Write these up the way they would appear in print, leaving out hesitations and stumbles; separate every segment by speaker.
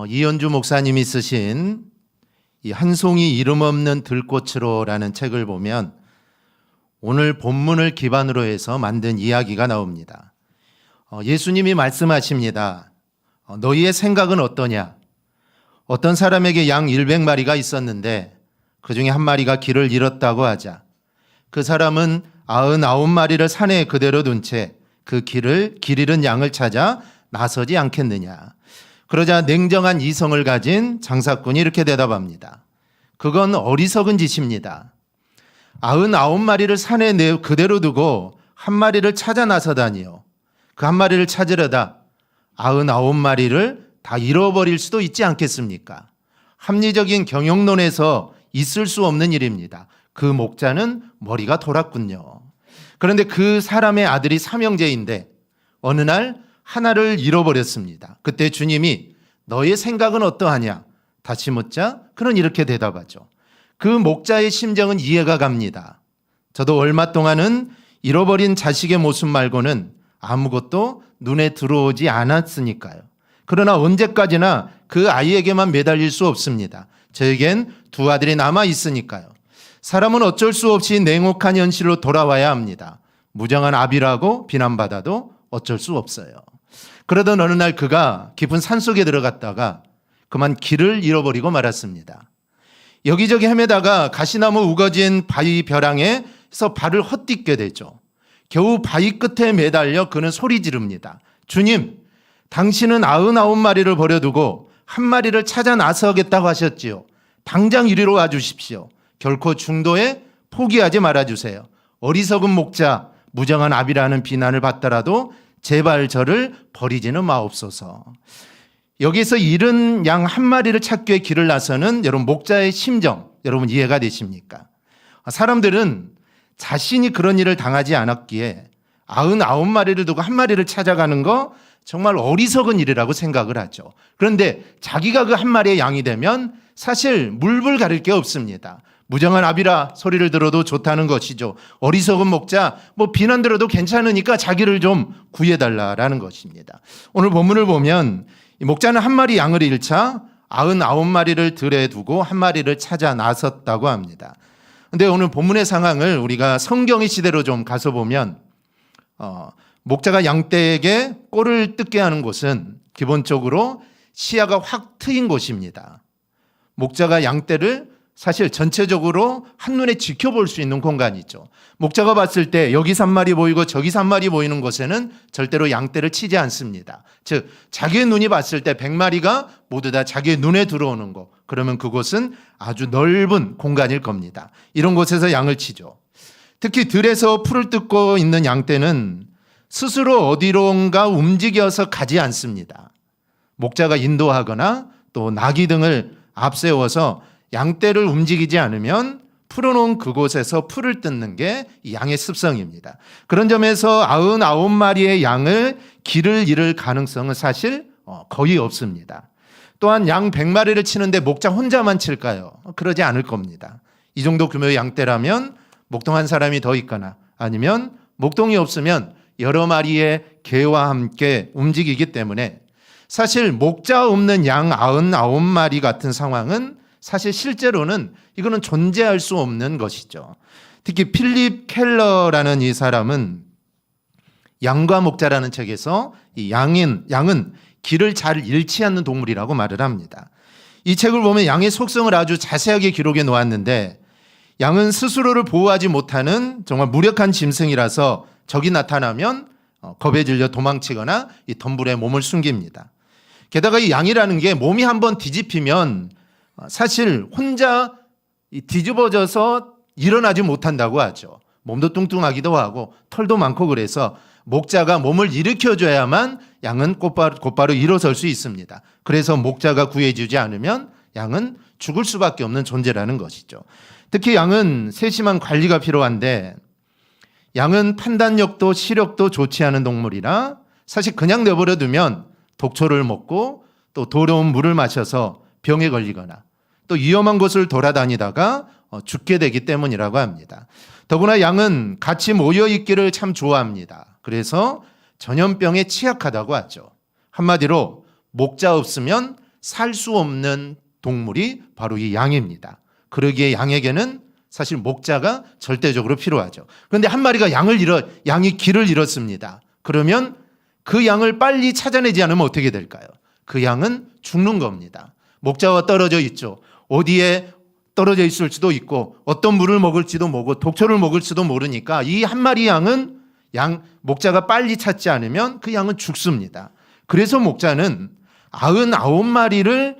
Speaker 1: 이현주 목사님이 쓰신 이 한 송이 이름 없는 들꽃으로라는 책을 보면 오늘 본문을 기반으로 해서 만든 이야기가 나옵니다. 예수님이 말씀하십니다. 너희의 생각은 어떠냐? 어떤 사람에게 양 100마리가 있었는데 그 중에 한 마리가 길을 잃었다고 하자. 그 사람은 99마리를 산에 그대로 둔 채 그 길 잃은 양을 찾아 나서지 않겠느냐. 그러자 냉정한 이성을 가진 장사꾼이 이렇게 대답합니다. 그건 어리석은 짓입니다. 99마리를 산에 그대로 두고 한 마리를 찾아 나서다니요. 그 한 마리를 찾으려다 99마리를 다 잃어버릴 수도 있지 않겠습니까? 합리적인 경영론에서 있을 수 없는 일입니다. 그 목자는 머리가 돌았군요. 그런데 그 사람의 아들이 삼형제인데 어느 날 하나를 잃어버렸습니다. 그때 주님이 너의 생각은 어떠하냐? 다시 묻자 그는 이렇게 대답하죠. 그 목자의 심정은 이해가 갑니다. 저도 얼마 동안은 잃어버린 자식의 모습 말고는 아무것도 눈에 들어오지 않았으니까요. 그러나 언제까지나 그 아이에게만 매달릴 수 없습니다. 저에겐 두 아들이 남아 있으니까요. 사람은 어쩔 수 없이 냉혹한 현실로 돌아와야 합니다. 무정한 아비라고 비난받아도 어쩔 수 없어요. 그러던 어느 날 그가 깊은 산속에 들어갔다가 그만 길을 잃어버리고 말았습니다. 여기저기 헤매다가 가시나무 우거진 바위 벼랑에서 발을 헛디게 되죠. 겨우 바위 끝에 매달려 그는 소리 지릅니다. 주님, 당신은 99마리를 버려두고 한 마리를 찾아 나서겠다고 하셨지요. 당장 이리로 와주십시오. 결코 중도에 포기하지 말아주세요. 어리석은 목자, 무정한 아비라는 비난을 받더라도 제발 저를 버리지는 마옵소서. 여기서 잃은 양 한 마리를 찾기 위해 길을 나서는 여러분 목자의 심정, 여러분 이해가 되십니까? 사람들은 자신이 그런 일을 당하지 않았기에 99마리를 두고 한 마리를 찾아가는 거 정말 어리석은 일이라고 생각을 하죠. 그런데 자기가 그 한 마리의 양이 되면 사실 물불 가릴 게 없습니다. 무정한 아비라 소리를 들어도 좋다는 것이죠. 어리석은 목자, 비난 들어도 괜찮으니까 자기를 좀 구해달라라는 것입니다. 오늘 본문을 보면 목자는 한 마리 양을 잃자 99마리를 들에 두고 한 마리를 찾아 나섰다고 합니다. 그런데 오늘 본문의 상황을 우리가 성경의 시대로 좀 가서 보면 목자가 양떼에게 꼴을 뜯게 하는 곳은 기본적으로 시야가 확 트인 곳입니다. 목자가 양떼를 사실 전체적으로 한눈에 지켜볼 수 있는 공간이죠. 목자가 봤을 때 여기서 한 마리 보이고 저기서 한 마리 보이는 곳에는 절대로 양떼를 치지 않습니다. 즉 자기의 눈이 봤을 때 100마리가 모두 다 자기의 눈에 들어오는 곳, 그러면 그곳은 아주 넓은 공간일 겁니다. 이런 곳에서 양을 치죠. 특히 들에서 풀을 뜯고 있는 양떼는 스스로 어디론가 움직여서 가지 않습니다. 목자가 인도하거나 또 나귀 등을 앞세워서 양떼를 움직이지 않으면 풀어놓은 그곳에서 풀을 뜯는 게 양의 습성입니다. 그런 점에서 99마리의 양을 길을 잃을 가능성은 사실 거의 없습니다. 또한 양 100마리를 치는데 목자 혼자만 칠까요? 그러지 않을 겁니다. 이 정도 규모의 양떼라면 목동 한 사람이 더 있거나 아니면 목동이 없으면 여러 마리의 개와 함께 움직이기 때문에 사실 목자 없는 양 99마리 같은 상황은 사실 실제로는 이거는 존재할 수 없는 것이죠. 특히 필립 켈러라는 이 사람은 양과 목자라는 책에서 이 양은 길을 잘 잃지 않는 동물이라고 말을 합니다. 이 책을 보면 양의 속성을 아주 자세하게 기록해 놓았는데 양은 스스로를 보호하지 못하는 정말 무력한 짐승이라서 적이 나타나면 겁에 질려 도망치거나 이 덤불에 몸을 숨깁니다. 게다가 이 양이라는 게 몸이 한번 뒤집히면 사실 혼자 뒤집어져서 일어나지 못한다고 하죠. 몸도 뚱뚱하기도 하고 털도 많고 그래서 목자가 몸을 일으켜줘야만 양은 곧바로 일어설 수 있습니다. 그래서 목자가 구해주지 않으면 양은 죽을 수밖에 없는 존재라는 것이죠. 특히 양은 세심한 관리가 필요한데 양은 판단력도 시력도 좋지 않은 동물이라 사실 그냥 내버려 두면 독초를 먹고 또 더러운 물을 마셔서 병에 걸리거나 또 위험한 곳을 돌아다니다가 죽게 되기 때문이라고 합니다. 더구나 양은 같이 모여있기를 참 좋아합니다. 그래서 전염병에 취약하다고 하죠. 한마디로 목자 없으면 살 수 없는 동물이 바로 이 양입니다. 그러기에 양에게는 사실 목자가 절대적으로 필요하죠. 그런데 한 마리가 양이 길을 잃었습니다. 그러면 그 양을 빨리 찾아내지 않으면 어떻게 될까요? 그 양은 죽는 겁니다. 목자와 떨어져 있죠. 어디에 떨어져 있을 수도 있고 어떤 물을 먹을지도 모르고 독초를 먹을지도 모르니까 이 한 마리 양은 목자가 빨리 찾지 않으면 그 양은 죽습니다. 그래서 목자는 99마리를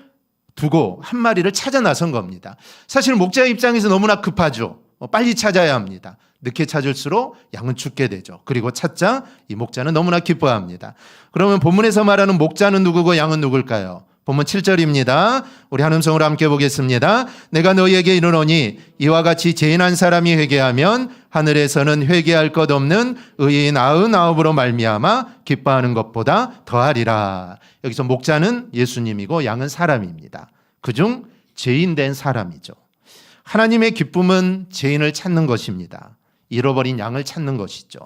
Speaker 1: 두고 한 마리를 찾아 나선 겁니다. 사실 목자의 입장에서 너무나 급하죠. 빨리 찾아야 합니다. 늦게 찾을수록 양은 죽게 되죠. 그리고 찾자 이 목자는 너무나 기뻐합니다. 그러면 본문에서 말하는 목자는 누구고 양은 누굴까요? 본문 7절입니다. 우리 한음성으로 함께 보겠습니다. 내가 너희에게 이르노니 이와 같이 죄인 한 사람이 회개하면 하늘에서는 회개할 것 없는 의인 99으로 말미암아 기뻐하는 것보다 더하리라. 여기서 목자는 예수님이고 양은 사람입니다. 그중 죄인 된 사람이죠. 하나님의 기쁨은 죄인을 찾는 것입니다. 잃어버린 양을 찾는 것이죠.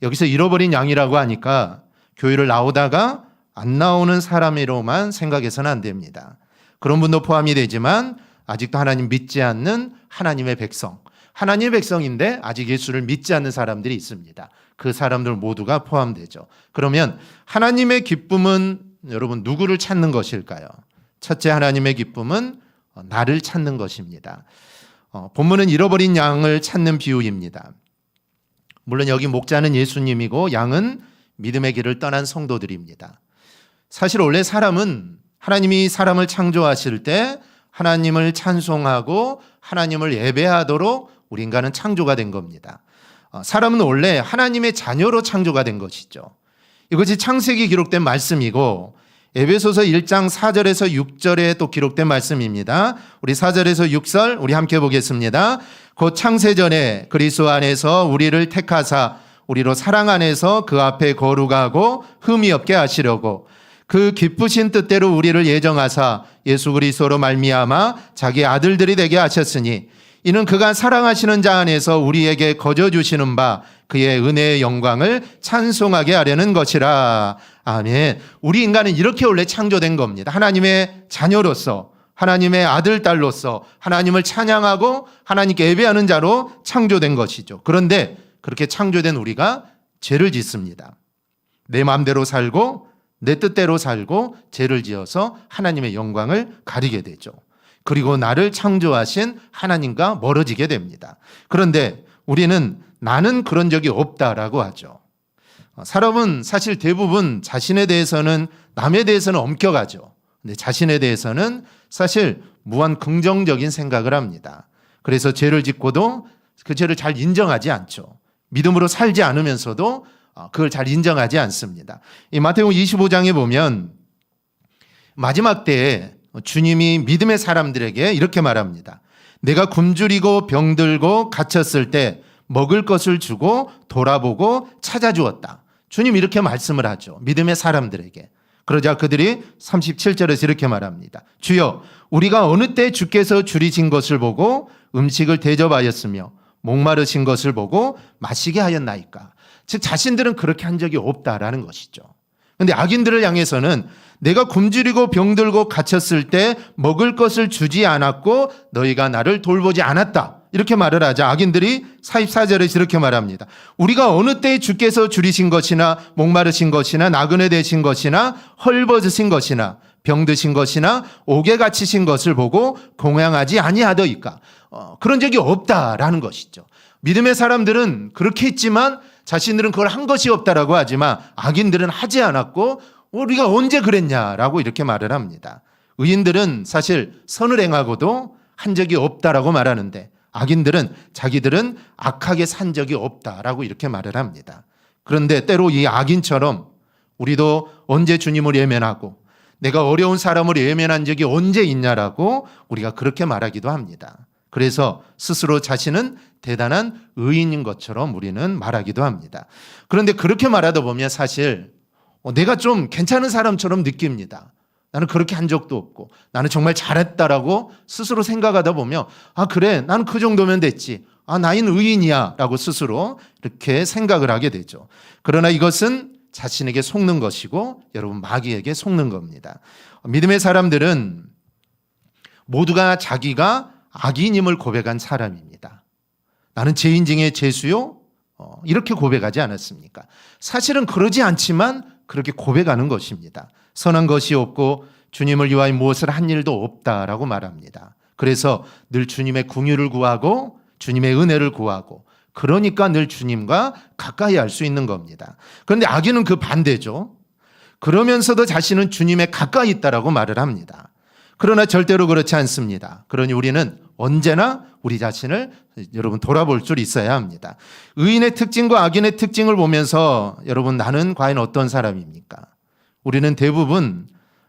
Speaker 1: 여기서 잃어버린 양이라고 하니까 교회를 나오다가 안 나오는 사람으로만 생각해서는 안 됩니다. 그런 분도 포함이 되지만 아직도 하나님 믿지 않는 하나님의 백성, 하나님의 백성인데 아직 예수를 믿지 않는 사람들이 있습니다. 그 사람들 모두가 포함되죠. 그러면 하나님의 기쁨은 여러분 누구를 찾는 것일까요? 첫째, 하나님의 기쁨은 나를 찾는 것입니다. 본문은 잃어버린 양을 찾는 비유입니다. 물론 여기 목자는 예수님이고 양은 믿음의 길을 떠난 성도들입니다. 사실 원래 사람은 하나님이 사람을 창조하실 때 하나님을 찬송하고 하나님을 예배하도록 우리 인간은 창조가 된 겁니다. 사람은 원래 하나님의 자녀로 창조가 된 것이죠. 이것이 창세기 기록된 말씀이고 에베소서 1장 4절에서 6절에 또 기록된 말씀입니다. 우리 4절에서 6절 우리 함께 보겠습니다. 곧 창세전에 그리스도 안에서 우리를 택하사 우리로 사랑 안에서 그 앞에 거룩하고 흠이 없게 하시려고 그 기쁘신 뜻대로 우리를 예정하사 예수 그리스도로 말미암아 자기 아들들이 되게 하셨으니 이는 그가 사랑하시는 자 안에서 우리에게 거저 주시는 바 그의 은혜의 영광을 찬송하게 하려는 것이라. 아멘. 우리 인간은 이렇게 원래 창조된 겁니다. 하나님의 자녀로서 하나님의 아들, 딸로서 하나님을 찬양하고 하나님께 예배하는 자로 창조된 것이죠. 그런데 그렇게 창조된 우리가 죄를 짓습니다. 내 마음대로 살고 내 뜻대로 살고 죄를 지어서 하나님의 영광을 가리게 되죠. 그리고 나를 창조하신 하나님과 멀어지게 됩니다. 그런데 우리는 나는 그런 적이 없다라고 하죠. 사람은 사실 대부분 자신에 대해서는 남에 대해서는 엄격하죠. 근데 자신에 대해서는 사실 무한 긍정적인 생각을 합니다. 그래서 죄를 짓고도 그 죄를 잘 인정하지 않죠. 믿음으로 살지 않으면서도 그걸 잘 인정하지 않습니다. 이 마태복음 25장에 보면 마지막 때에 주님이 믿음의 사람들에게 이렇게 말합니다. 내가 굶주리고 병들고 갇혔을 때 먹을 것을 주고 돌아보고 찾아주었다. 주님 이렇게 말씀을 하죠. 믿음의 사람들에게. 그러자 그들이 37절에서 이렇게 말합니다. 주여 우리가 어느 때 주께서 줄이신 것을 보고 음식을 대접하였으며 목마르신 것을 보고 마시게 하였나이까. 즉 자신들은 그렇게 한 적이 없다라는 것이죠. 그런데 악인들을 향해서는 내가 굶주리고 병들고 갇혔을 때 먹을 것을 주지 않았고 너희가 나를 돌보지 않았다. 이렇게 말을 하자 악인들이 44절에서 이렇게 말합니다. 우리가 어느 때 주께서 줄이신 것이나 목마르신 것이나 나그네 되신 것이나 헐벗으신 것이나 병드신 것이나 옥에 갇히신 것을 보고 공양하지 아니하더이까. 그런 적이 없다라는 것이죠. 믿음의 사람들은 그렇게 했지만 자신들은 그걸 한 것이 없다라고 하지만 악인들은 하지 않았고 우리가 언제 그랬냐라고 이렇게 말을 합니다. 의인들은 사실 선을 행하고도 한 적이 없다라고 말하는데 악인들은 자기들은 악하게 산 적이 없다라고 이렇게 말을 합니다. 그런데 때로 이 악인처럼 우리도 언제 주님을 외면하고 내가 어려운 사람을 외면한 적이 언제 있냐라고 우리가 그렇게 말하기도 합니다. 그래서 스스로 자신은 대단한 의인인 것처럼 우리는 말하기도 합니다. 그런데 그렇게 말하다 보면 사실 내가 좀 괜찮은 사람처럼 느낍니다. 나는 그렇게 한 적도 없고 나는 정말 잘했다라고 스스로 생각하다 보면 그래 나는 그 정도면 됐지. 나는 의인이야 라고 스스로 이렇게 생각을 하게 되죠. 그러나 이것은 자신에게 속는 것이고 여러분 마귀에게 속는 겁니다. 믿음의 사람들은 모두가 자기가 악인임을 고백한 사람입니다. 나는 죄인 중에 죄수요? 이렇게 고백하지 않았습니까? 사실은 그러지 않지만 그렇게 고백하는 것입니다. 선한 것이 없고 주님을 위하여 무엇을 한 일도 없다라고 말합니다. 그래서 늘 주님의 긍휼을 구하고 주님의 은혜를 구하고 그러니까 늘 주님과 가까이 할 수 있는 겁니다. 그런데 악인은 그 반대죠. 그러면서도 자신은 주님에 가까이 있다라고 말을 합니다. 그러나 절대로 그렇지 않습니다. 그러니 우리는 언제나 우리 자신을 여러분 돌아볼 줄 있어야 합니다. 의인의 특징과 악인의 특징을 보면서 여러분 나는 과연 어떤 사람입니까? 우리는 대부분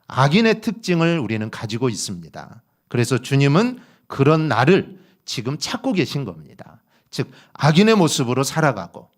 Speaker 1: 악인의 특징을 우리는 가지고 있습니다. 그래서 주님은 그런 나를 지금 찾고 계신 겁니다. 즉 악인의 모습으로 살아가고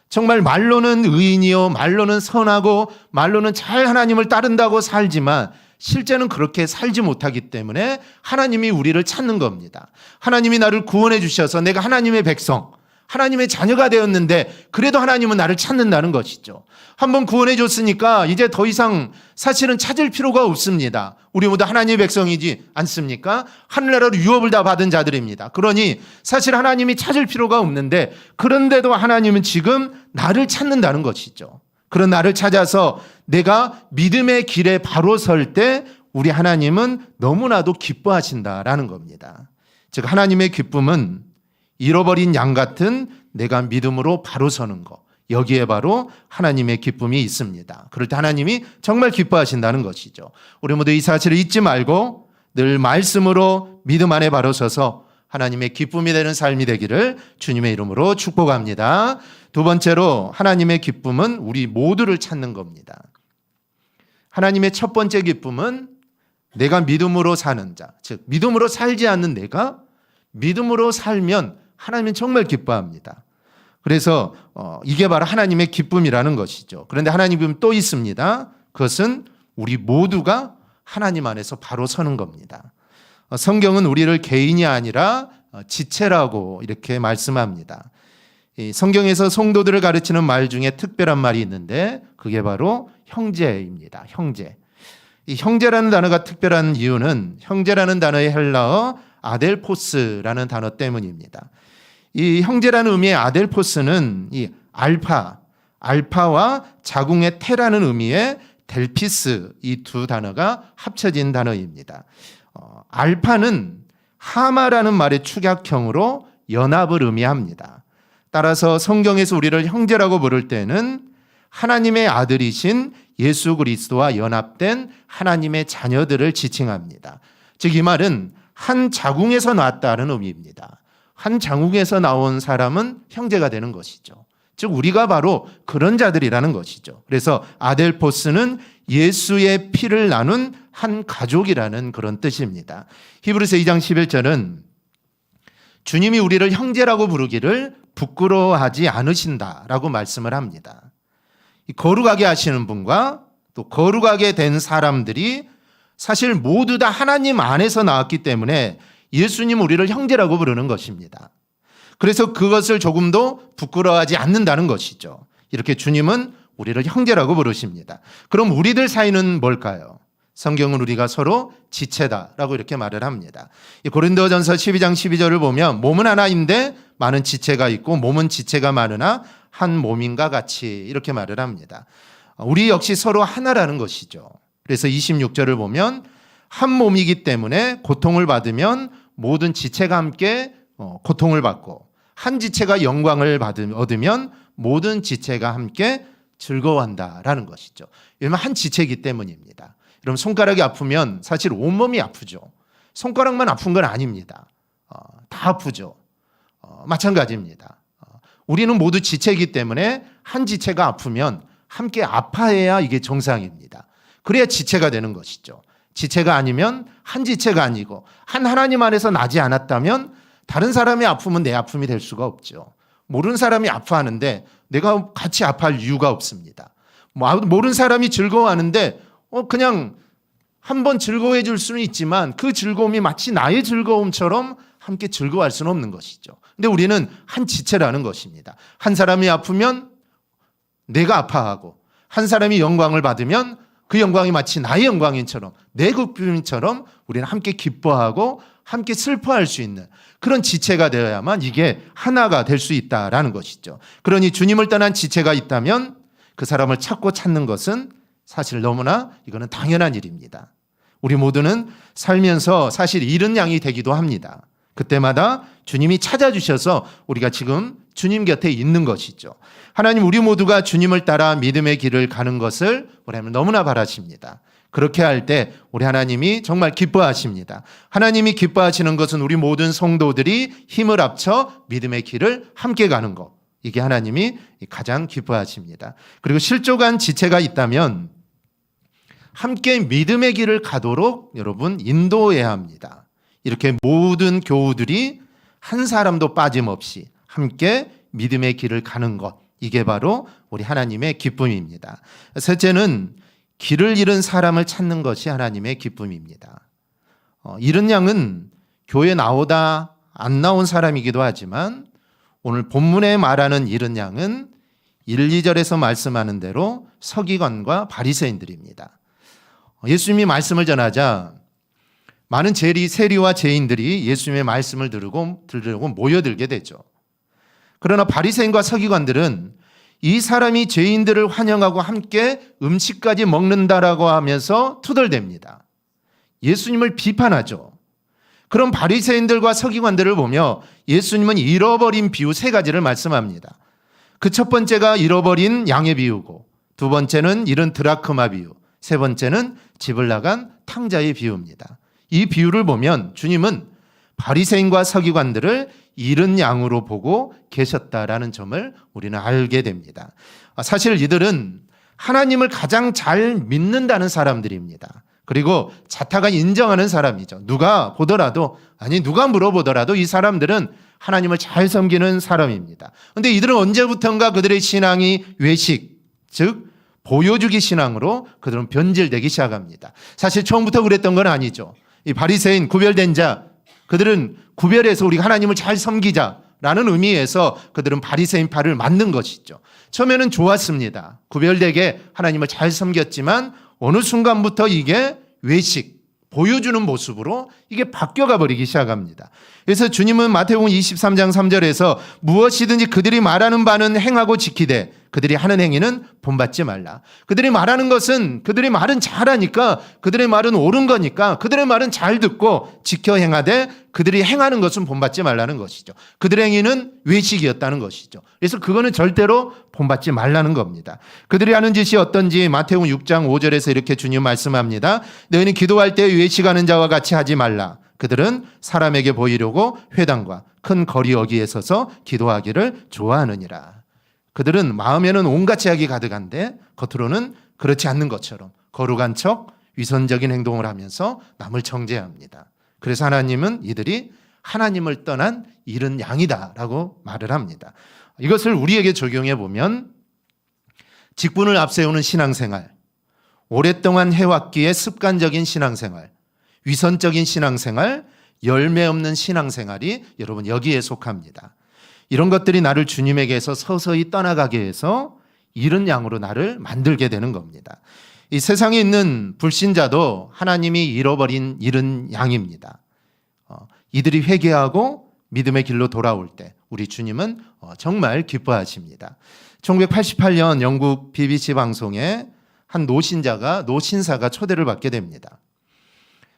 Speaker 1: 정말 말로는 의인이요 말로는 선하고 말로는 잘 하나님을 따른다고 살지만 실제는 그렇게 살지 못하기 때문에 하나님이 우리를 찾는 겁니다. 하나님이 나를 구원해 주셔서 내가 하나님의 백성, 하나님의 자녀가 되었는데 그래도 하나님은 나를 찾는다는 것이죠. 한번 구원해 줬으니까 이제 더 이상 사실은 찾을 필요가 없습니다. 우리 모두 하나님의 백성이지 않습니까? 하늘나라로 유업을 다 받은 자들입니다. 그러니 사실 하나님이 찾을 필요가 없는데 그런데도 하나님은 지금 나를 찾는다는 것이죠. 그런 나를 찾아서 내가 믿음의 길에 바로 설 때 우리 하나님은 너무나도 기뻐하신다라는 겁니다. 즉 하나님의 기쁨은 잃어버린 양 같은 내가 믿음으로 바로 서는 것, 여기에 바로 하나님의 기쁨이 있습니다. 그럴 때 하나님이 정말 기뻐하신다는 것이죠. 우리 모두 이 사실을 잊지 말고 늘 말씀으로 믿음 안에 바로 서서 하나님의 기쁨이 되는 삶이 되기를 주님의 이름으로 축복합니다. 두 번째로 하나님의 기쁨은 우리 모두를 찾는 겁니다. 하나님의 첫 번째 기쁨은 내가 믿음으로 사는 자, 즉 믿음으로 살지 않는 내가 믿음으로 살면 하나님은 정말 기뻐합니다. 그래서 이게 바로 하나님의 기쁨이라는 것이죠. 그런데 하나님의 기쁨 또 있습니다. 그것은 우리 모두가 하나님 안에서 바로 서는 겁니다. 성경은 우리를 개인이 아니라 지체라고 이렇게 말씀합니다. 성경에서 성도들을 가르치는 말 중에 특별한 말이 있는데 그게 바로 형제입니다. 형제. 이 형제라는 단어가 특별한 이유는 형제라는 단어의 헬라어 아델포스라는 단어 때문입니다. 이 형제라는 의미의 아델포스는 이 알파와 자궁의 태라는 의미의 델피스 이 두 단어가 합쳐진 단어입니다. 알파는 하마라는 말의 축약형으로 연합을 의미합니다. 따라서 성경에서 우리를 형제라고 부를 때는 하나님의 아들이신 예수 그리스도와 연합된 하나님의 자녀들을 지칭합니다. 즉 이 말은 한 자궁에서 나왔다는 의미입니다. 한 자궁에서 나온 사람은 형제가 되는 것이죠. 즉 우리가 바로 그런 자들이라는 것이죠. 그래서 아델포스는 예수의 피를 나눈 한 가족이라는 그런 뜻입니다. 히브리서 2장 11절은 주님이 우리를 형제라고 부르기를 부끄러워하지 않으신다라고 말씀을 합니다. 거룩하게 하시는 분과 또 거룩하게 된 사람들이 사실 모두 다 하나님 안에서 나왔기 때문에 예수님 우리를 형제라고 부르는 것입니다. 그래서 그것을 조금도 부끄러워하지 않는다는 것이죠. 이렇게 주님은 우리를 형제라고 부르십니다. 그럼 우리들 사이는 뭘까요? 성경은 우리가 서로 지체다라고 이렇게 말을 합니다. 고린도전서 12장 12절을 보면 몸은 하나인데 많은 지체가 있고 몸은 지체가 많으나 한 몸인가 같이 이렇게 말을 합니다. 우리 역시 서로 하나라는 것이죠. 그래서 26절을 보면 한 몸이기 때문에 고통을 받으면 모든 지체가 함께 고통을 받고 한 지체가 영광을 얻으면 모든 지체가 함께 즐거워한다라는 것이죠. 왜냐하면 한 지체이기 때문입니다. 여러분 손가락이 아프면 사실 온몸이 아프죠. 손가락만 아픈 건 아닙니다. 다 아프죠. 마찬가지입니다. 우리는 모두 지체이기 때문에 한 지체가 아프면 함께 아파해야 이게 정상입니다. 그래야 지체가 되는 것이죠. 지체가 아니면 한 지체가 아니고 한 하나님 안에서 나지 않았다면 다른 사람이 아프면 내 아픔이 될 수가 없죠. 모르는 사람이 아파하는데 내가 같이 아파할 이유가 없습니다. 모르는 사람이 즐거워하는데 그냥 한번 즐거워해 줄 수는 있지만 그 즐거움이 마치 나의 즐거움처럼 함께 즐거워할 수는 없는 것이죠. 근데 우리는 한 지체라는 것입니다. 한 사람이 아프면 내가 아파하고 한 사람이 영광을 받으면 그 영광이 마치 나의 영광인처럼, 내 기쁨인처럼 우리는 함께 기뻐하고 함께 슬퍼할 수 있는 그런 지체가 되어야만 이게 하나가 될 수 있다라는 것이죠. 그러니 주님을 떠난 지체가 있다면 그 사람을 찾고 찾는 것은 사실 너무나 이거는 당연한 일입니다. 우리 모두는 살면서 사실 잃은 양이 되기도 합니다. 그때마다 주님이 찾아주셔서 우리가 지금 주님 곁에 있는 것이죠. 하나님, 우리 모두가 주님을 따라 믿음의 길을 가는 것을 우리 하나님 너무나 바라십니다. 그렇게 할 때 우리 하나님이 정말 기뻐하십니다. 하나님이 기뻐하시는 것은 우리 모든 성도들이 힘을 합쳐 믿음의 길을 함께 가는 것, 이게 하나님이 가장 기뻐하십니다. 그리고 실족한 지체가 있다면 함께 믿음의 길을 가도록 여러분 인도해야 합니다. 이렇게 모든 교우들이 한 사람도 빠짐없이 함께 믿음의 길을 가는 것, 이게 바로 우리 하나님의 기쁨입니다. 셋째는 길을 잃은 사람을 찾는 것이 하나님의 기쁨입니다. 잃은 양은 교회 나오다 안 나온 사람이기도 하지만 오늘 본문에 말하는 잃은 양은 1, 2절에서 말씀하는 대로 서기관과 바리새인들입니다. 예수님이 말씀을 전하자 많은 세리와 죄인들이 예수님의 말씀을 들으려고 모여들게 되죠. 그러나 바리새인과 서기관들은 이 사람이 죄인들을 환영하고 함께 음식까지 먹는다라고 하면서 투덜댑니다. 예수님을 비판하죠. 그런 바리새인들과 서기관들을 보며 예수님은 잃어버린 비유 3가지를 말씀합니다. 그 첫 번째가 잃어버린 양의 비유고, 두 번째는 잃은 드라크마 비유, 세 번째는 집을 나간 탕자의 비유입니다. 이 비유를 보면 주님은 바리새인과 서기관들을 잃은 양으로 보고 계셨다라는 점을 우리는 알게 됩니다. 사실 이들은 하나님을 가장 잘 믿는다는 사람들입니다. 그리고 자타가 인정하는 사람이죠. 누가 물어보더라도 이 사람들은 하나님을 잘 섬기는 사람입니다. 그런데 이들은 언제부턴가 그들의 신앙이 외식, 즉 보여주기 신앙으로 그들은 변질되기 시작합니다. 사실 처음부터 그랬던 건 아니죠. 이 바리새인, 구별된 자, 그들은 구별해서 우리가 하나님을 잘 섬기자라는 의미에서 그들은 바리새인 파를 만든 것이죠. 처음에는 좋았습니다. 구별되게 하나님을 잘 섬겼지만 어느 순간부터 이게 외식, 보여주는 모습으로 이게 바뀌어가 버리기 시작합니다. 그래서 주님은 마태복음 23장 3절에서 무엇이든지 그들이 말하는 바는 행하고 지키되 그들이 하는 행위는 본받지 말라. 그들이 말하는 것은 그들의 말은 잘하니까, 그들의 말은 옳은 거니까 그들의 말은 잘 듣고 지켜 행하되 그들이 행하는 것은 본받지 말라는 것이죠. 그들의 행위는 외식이었다는 것이죠. 그래서 그거는 절대로 본받지 말라는 겁니다. 그들이 하는 짓이 어떤지 마태복음 6장 5절에서 이렇게 주님 말씀합니다. 너희는 기도할 때 외식하는 자와 같이 하지 말라. 그들은 사람에게 보이려고 회당과 큰 거리 어귀에 서서 기도하기를 좋아하느니라. 그들은 마음에는 온갖 제약이 가득한데 겉으로는 그렇지 않는 것처럼 거룩한 척 위선적인 행동을 하면서 남을 정죄합니다. 그래서 하나님은 이들이 하나님을 떠난 잃은 양이다라고 말을 합니다. 이것을 우리에게 적용해 보면 직분을 앞세우는 신앙생활, 오랫동안 해왔기에 습관적인 신앙생활, 위선적인 신앙생활, 열매 없는 신앙생활이 여러분 여기에 속합니다. 이런 것들이 나를 주님에게서 서서히 떠나가게 해서 잃은 양으로 나를 만들게 되는 겁니다. 이 세상에 있는 불신자도 하나님이 잃어버린 잃은 양입니다. 이들이 회개하고 믿음의 길로 돌아올 때 우리 주님은 정말 기뻐하십니다. 1988년 영국 BBC 방송에 한 노신사가 초대를 받게 됩니다.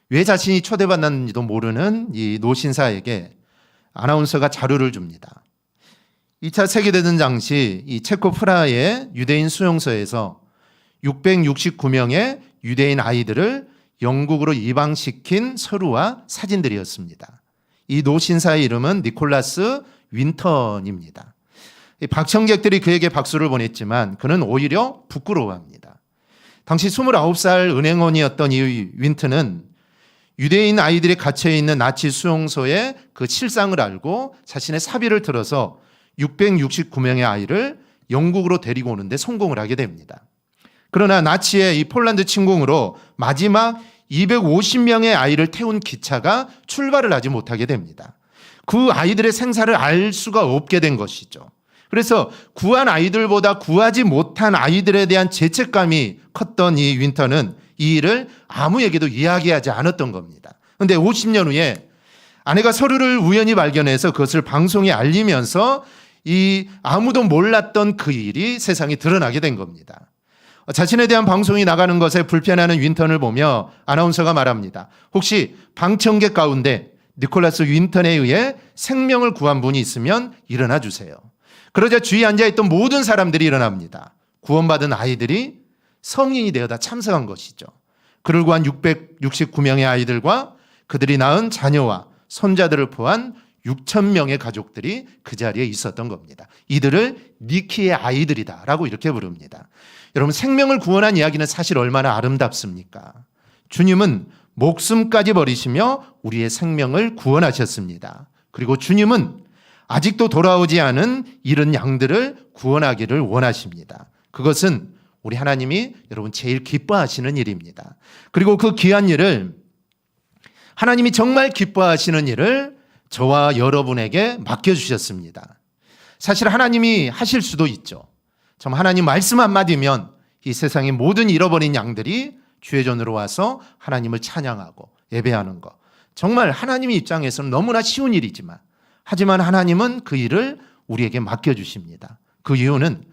Speaker 1: 왜 자신이 초대받았는지도 모르는 이 노신사에게 아나운서가 자료를 줍니다. 2차 세계대전 당시 이 체코 프라하의 유대인 수용소에서 669명의 유대인 아이들을 영국으로 이방시킨 서류와 사진들이었습니다. 이 노신사의 이름은 니콜라스 윈턴입니다. 박청객들이 그에게 박수를 보냈지만 그는 오히려 부끄러워합니다. 당시 29살 은행원이었던 이 윈턴은 유대인 아이들이 갇혀있는 나치 수용소의 그 실상을 알고 자신의 사비를 들어서 669명의 아이를 영국으로 데리고 오는데 성공을 하게 됩니다. 그러나 나치의 이 폴란드 침공으로 마지막 250명의 아이를 태운 기차가 출발을 하지 못하게 됩니다. 그 아이들의 생사를 알 수가 없게 된 것이죠. 그래서 구한 아이들보다 구하지 못한 아이들에 대한 죄책감이 컸던 이 윈터는 이 일을 아무에게도 이야기하지 않았던 겁니다. 그런데 50년 후에 아내가 서류를 우연히 발견해서 그것을 방송에 알리면서 이 아무도 몰랐던 그 일이 세상에 드러나게 된 겁니다. 자신에 대한 방송이 나가는 것에 불편해하는 윈턴을 보며 아나운서가 말합니다. 혹시 방청객 가운데 니콜라스 윈턴에 의해 생명을 구한 분이 있으면 일어나 주세요. 그러자 주위에 앉아있던 모든 사람들이 일어납니다. 구원받은 아이들이 성인이 되어 다 참석한 것이죠. 그를 구한 669명의 아이들과 그들이 낳은 자녀와 손자들을 포함한 6,000명의 가족들이 그 자리에 있었던 겁니다. 이들을 니키의 아이들이다라고 이렇게 부릅니다. 여러분, 생명을 구원한 이야기는 사실 얼마나 아름답습니까? 주님은 목숨까지 버리시며 우리의 생명을 구원하셨습니다. 그리고 주님은 아직도 돌아오지 않은 이런 양들을 구원하기를 원하십니다. 그것은 우리 하나님이 여러분 제일 기뻐하시는 일입니다. 그리고 그 귀한 일을 하나님이 정말 기뻐하시는 일을 저와 여러분에게 맡겨주셨습니다. 사실 하나님이 하실 수도 있죠. 참 하나님 말씀 한마디면 이 세상의 모든 잃어버린 양들이 주의 전으로 와서 하나님을 찬양하고 예배하는 것. 정말 하나님의 입장에서는 너무나 쉬운 일이지만 하지만 하나님은 그 일을 우리에게 맡겨주십니다. 그 이유는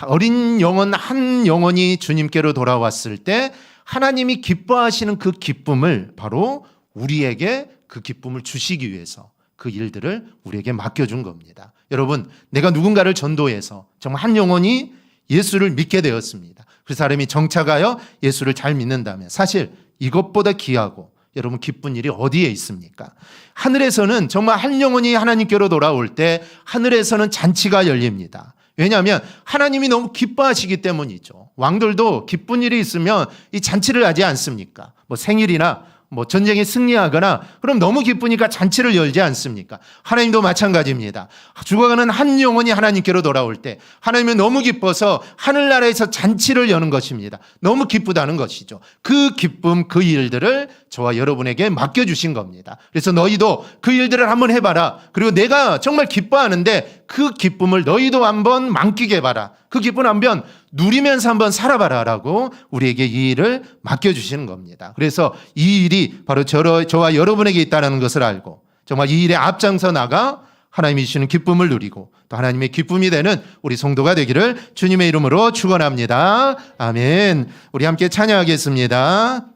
Speaker 1: 어린 영혼 한 영혼이 주님께로 돌아왔을 때 하나님이 기뻐하시는 그 기쁨을 바로 우리에게 그 기쁨을 주시기 위해서 그 일들을 우리에게 맡겨준 겁니다. 여러분, 내가 누군가를 전도해서 정말 한 영혼이 예수를 믿게 되었습니다. 그 사람이 정착하여 예수를 잘 믿는다면 사실 이것보다 귀하고 여러분 기쁜 일이 어디에 있습니까? 하늘에서는 정말 한 영혼이 하나님께로 돌아올 때 하늘에서는 잔치가 열립니다. 왜냐하면 하나님이 너무 기뻐하시기 때문이죠. 왕들도 기쁜 일이 있으면 이 잔치를 하지 않습니까? 뭐 생일이나 뭐 전쟁에 승리하거나 그럼 너무 기쁘니까 잔치를 열지 않습니까? 하나님도 마찬가지입니다. 죽어가는 한 영혼이 하나님께로 돌아올 때 하나님은 너무 기뻐서 하늘나라에서 잔치를 여는 것입니다. 너무 기쁘다는 것이죠. 그 기쁨, 그 일들을 저와 여러분에게 맡겨주신 겁니다. 그래서 너희도 그 일들을 한번 해봐라. 그리고 내가 정말 기뻐하는데 그 기쁨을 너희도 한번 만끽해 봐라. 그 기쁨을 한번 누리면서 한번 살아봐라 라고 우리에게 이 일을 맡겨주시는 겁니다. 그래서 이 일이 바로 저와 여러분에게 있다는 것을 알고 정말 이 일에 앞장서 나가 하나님이 주시는 기쁨을 누리고 또 하나님의 기쁨이 되는 우리 성도가 되기를 주님의 이름으로 축원합니다. 아멘. 우리 함께 찬양하겠습니다.